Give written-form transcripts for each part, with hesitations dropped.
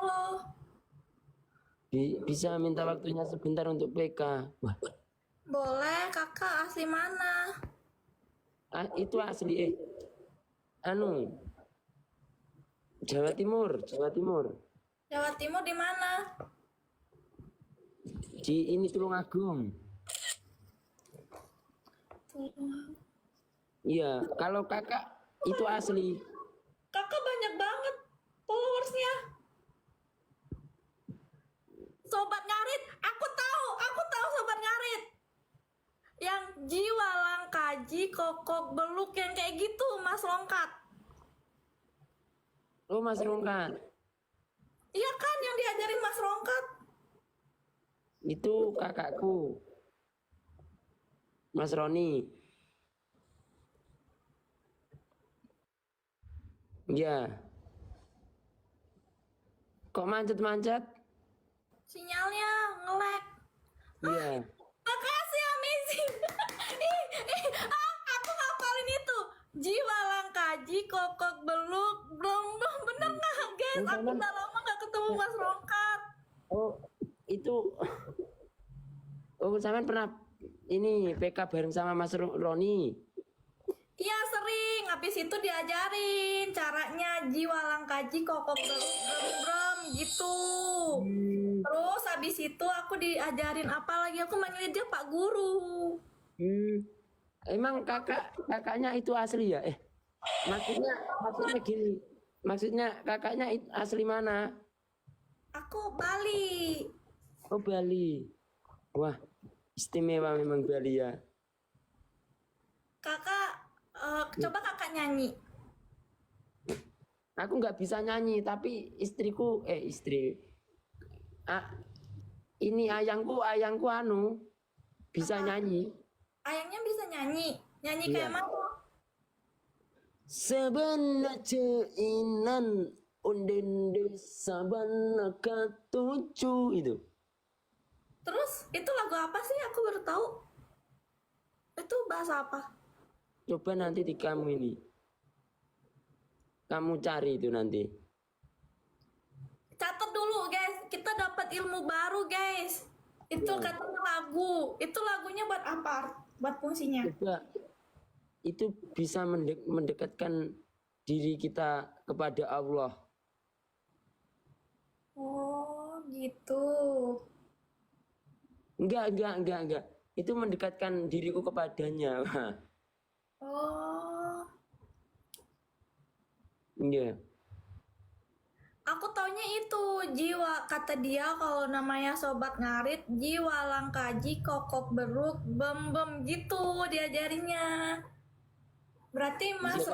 lo. Bisa minta waktunya sebentar untuk PK. Wah, Boleh, kakak asli mana? itu asli anu Jawa Timur, Jawa Timur. Jawa Timur di mana? Di ini Tulungagung. Iya, kalau kakak itu asli. Kakak banyak banget followersnya. Sobat Ngarit, aku tahu Sobat Ngarit. Yang jiwa langkaji kokok beluk yang kayak gitu, Mas Longkat. Oh, Mas Rongkat. Iya kan yang diajarin Mas Longkat. Itu kakakku. Mas Roni. Iya. Kok manjat-manjat? Sinyalnya nge-lag. Iya. Makasih amazing. Aku ngapalin itu. Jiwa langkaji kokok beluk belum bener nggak guys? Aku udah lama nggak ketemu Mas Rongkat. Oh, itu. Oh, sampean pernah ini PK bareng sama Mas Roni. Iya sering, habis itu diajarin caranya jiwa langkaji kokok beluk brem gitu. Terus habis itu aku diajarin apa lagi? Aku manggil dia Pak Guru. Emang kakaknya itu asli ya? Maksudnya gini. Maksudnya kakaknya asli mana? Aku Bali. Oh, Bali. Wah, istimewa memang Bali ya. Kakak, coba kakak nyanyi. Aku nggak bisa nyanyi, tapi istriku, ah, ini ayangku bisa nyanyi. Ayangnya bisa nyanyi. Nyanyi Iya. kayak mana? Sebenarnya inan unden desa katuju itu. Terus itu lagu apa sih? Aku baru tahu. Itu bahasa apa? Coba nanti di kamu ini. Kamu cari itu nanti. Catat dulu guys. Kita dapat ilmu baru guys. Itu Ya. katanya lagu. Itu lagunya buat apa? Buat fungsinya. Coba itu bisa mendekatkan diri kita kepada Allah. Oh gitu. Enggak. Itu mendekatkan diriku kepadanya. Oh. Iya. Aku taunya itu jiwa, kata dia kalau namanya Sobat Ngarit, jiwa langkaji kokok beruk bem gitu diajarinya. Berarti Mas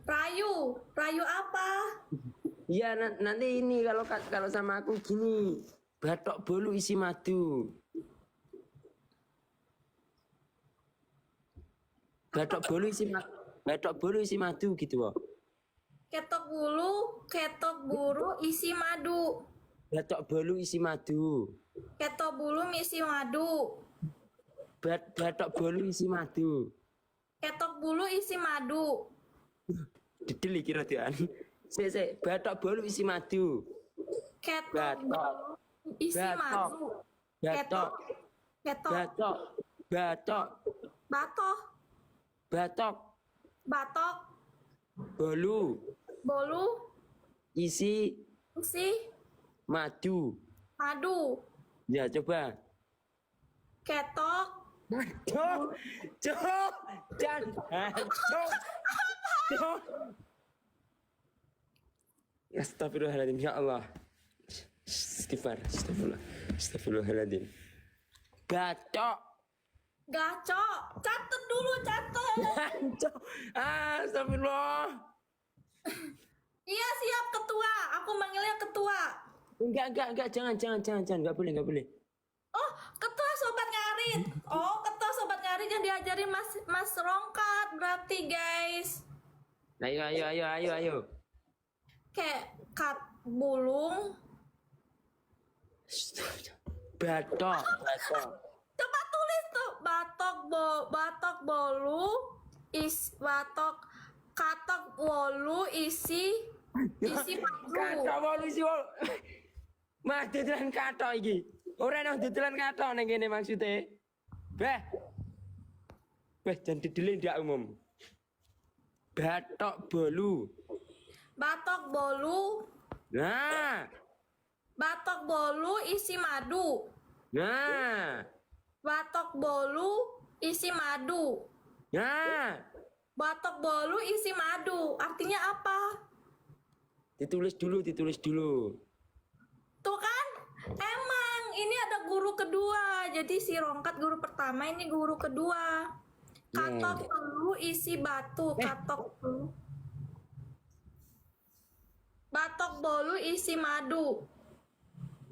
Rayu apa? Iya, nanti ini kalau sama aku gini, batok bolu isi madu. Batok bolu isi madu gitu loh. Ketok buru isi madu. Batok bolu isi madu. Ketok bulu isi madu. Batok bolu isi madu. Ketok bulu isi madu. Dideli kira tuan. Batok bolu isi madu. Ketok bulu isi madu. Batok. Batok. Bolu Bolu isi isi madu. madu. Ya coba. Ketok. Cok. Astagfirullahaladzim, ya Allah. Astagfirullahaladzim. Bacok. Gacok. Catet dulu, catet. Bacok. Astagfirullah. Iya siap ketua. Aku manggilnya ketua. Enggak, jangan, enggak boleh. Oh, ketua Sobat Ngarit. Oh, ketua Sobat Ngarit yang diajarin Mas Rongkat berarti guys. Ayo. Kayak kat bulung. Batok. Coba tulis tuh batok bolu batok Katok wolu isi madu. Kathok wolu isi wolu. Mas dedelan kathok iki. Ora ana dedelan kathok ning kene maksude. Beh. Beh jan didele ndak umum. Batok bolu. Batok bolu. Nah. Batok bolu isi madu. Nah. Batok bolu isi madu. Nah. Batok bolu isi madu. Artinya apa? Ditulis dulu. Tuh kan? Emang ini ada guru kedua. Jadi si Rongkat guru pertama, ini guru kedua. Katok bolu isi batu. Katok bolu. Batok bolu isi madu.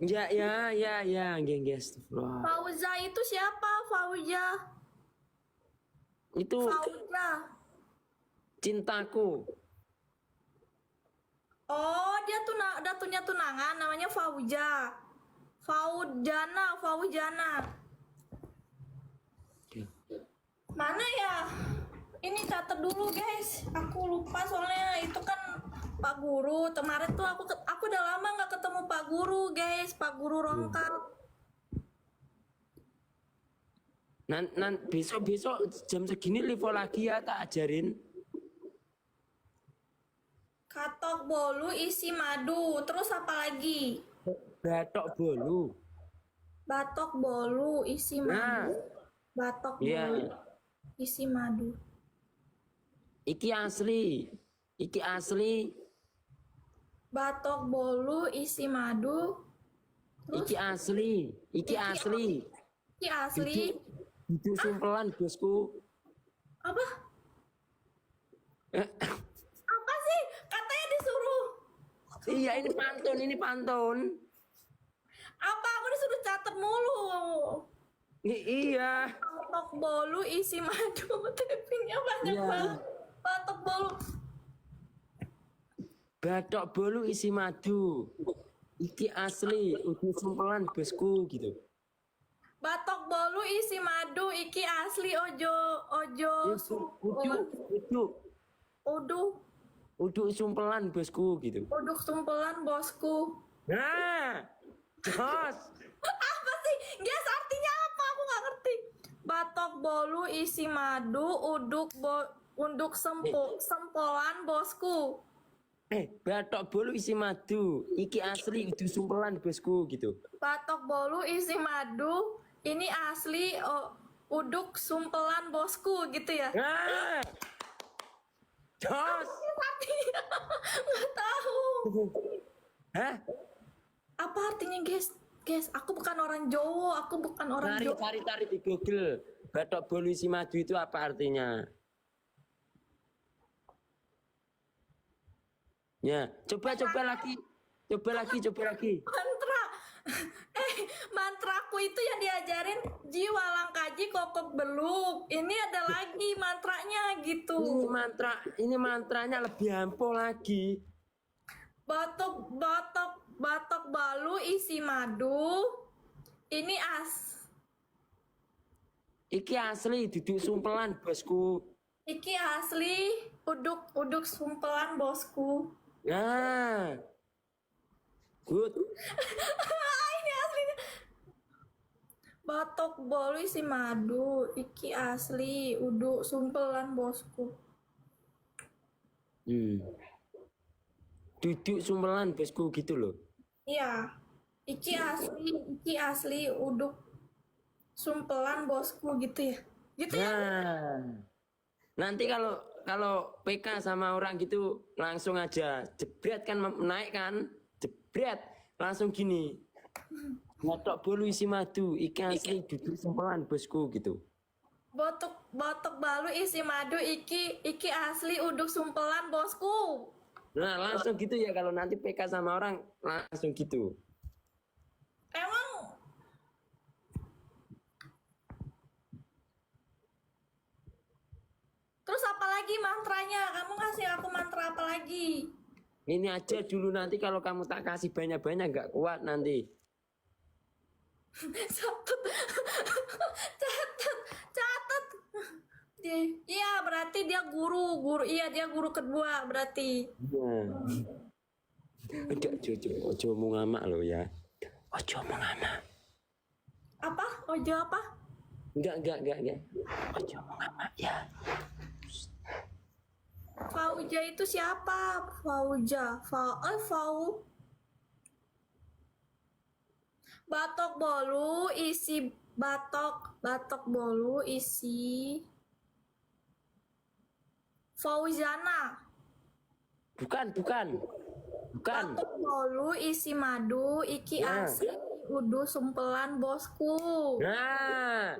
Ya, nggih, astagfirullah. Fauza itu siapa? Fauza. Itu Fauza. cintaku. Oh, dia udah punya tunangan namanya Fauza. Faujana. Mana ya? Ini catat dulu, guys. Aku lupa soalnya itu kan Pak Guru. Kemarin tuh aku udah lama nggak ketemu Pak Guru, guys. Pak Guru Rongkat. Besok jam segini live lagi ya, tak ajarin. Katok bolu isi madu. Terus apa lagi? Batok bolu. Batok bolu isi madu. Batok Iya. bolu isi madu. Iki asli. Batok bolu isi madu. Iki asli. Iki asli. Itu sumpelan bosku. Apa? Eh, Apa sih? Katanya disuruh. Iya ini pantun. Apa aku disuruh catat mulu? Iya. Batok bolu isi madu. Tappingnya banyak Iya. banget. Batok bolu. Batok bolu isi madu. Iki asli, udah sumpelan bosku gitu. Batok bolu isi madu. Iki asli ojo. Udah sumpelan bosku gitu. Uduk sumpelan bosku. Nah, jos. Apa sih? Guys, artinya apa? Aku nggak ngerti. Batok bolu isi madu. Unduk sempolan bosku. Batok bolu isi madu. Iki asli, udah sumpelan bosku gitu. Batok bolu isi madu. Ini asli uduk sumpelan bosku gitu ya. Nah, jos. Artinya nggak tahu. Hah? Apa artinya, guys? Guys, aku bukan orang Jawa. Aku bukan orang Jawa. Cari di Google. Batok bolu isi madu itu apa artinya? Ya, coba lagi. Coba lagi. Mantra. Mantraku itu yang diajarin jiwalang kaji kokok beluk. Ini ada lagi mantranya gitu. Ini mantranya lebih ampuh lagi. Batok balu isi madu. Ini Iki asli duduk sumpelan bosku. Iki asli uduk sumpelan bosku. Nah, good. Ini aslinya. Batok bolu isi madu. Iki asli uduk sumpelan bosku. Duduk sumpelan bosku gitu loh. Iya. Iki asli uduk sumpelan bosku gitu ya. Gitu ya. Nah, nanti kalau PK sama orang gitu langsung aja jebret kan naik kan, jebret langsung gini. Batok bolu isi madu, iki asli duduk sumpelan bosku gitu. Batok balu isi madu. Iki asli uduk sumpelan bosku. Nah langsung gitu ya kalau nanti PK sama orang langsung gitu. Emang terus apa lagi mantranya? Kamu kasih aku mantra apa lagi? Ini aja dulu, nanti kalau kamu tak kasih banyak-banyak nggak kuat nanti. Catat. Iya, berarti dia guru. Iya, dia guru kedua berarti. Iya. Enggak, ojo mau ngamak lo ya. Ojo mau ngamak. Apa? Ojo apa? Enggak. Ojo mau ngamak ya. Fauja itu siapa? Fauja. Fau. Batok bolu isi batok bolu isi Fauzana. Bukan. Batok bolu isi madu iki Nah. asli udu sumpelan bosku. Nah,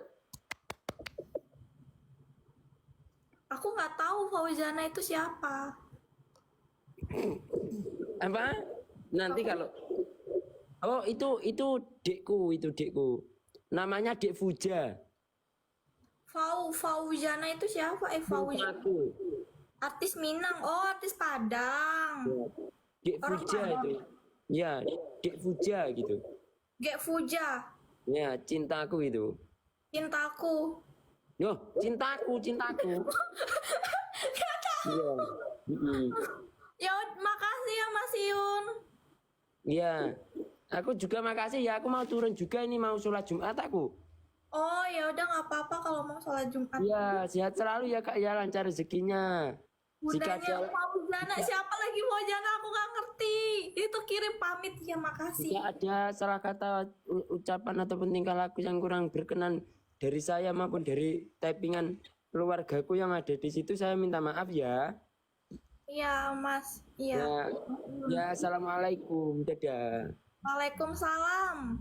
Aku nggak tahu Fauzana itu siapa. apa? Nanti kalau oh itu dekku. Namanya Dek Fuja. Fauzana itu siapa? Fauzana. Aku. Artis Minang. Oh, artis Padang. Dek Orang Fuja Padang. itu. Ya, Dek Fuja gitu. Gek Fuja. Ya, cintaku itu. Cintaku. Yo, cintaku. Iya. Mm-mm. Ya, makasih ya Mas Yun. Iya. Aku juga makasih ya. Aku mau turun juga ini mau sholat Jumat aku. Oh, ya udah nggak apa-apa kalau mau sholat Jumat. Iya, sehat selalu ya Kak ya, lancar rezekinya. Jika Bundanya ada Fauzana, siapa lagi Fauzana? Aku nggak ngerti. Itu kirim pamit ya, makasih. jika ada salah kata ucapan ataupun tingkah laku yang kurang berkenan dari saya maupun dari typingan keluargaku yang ada di situ, saya minta maaf ya. Iya, Mas. Iya. Ya, assalamualaikum, dadah. Waalaikumsalam.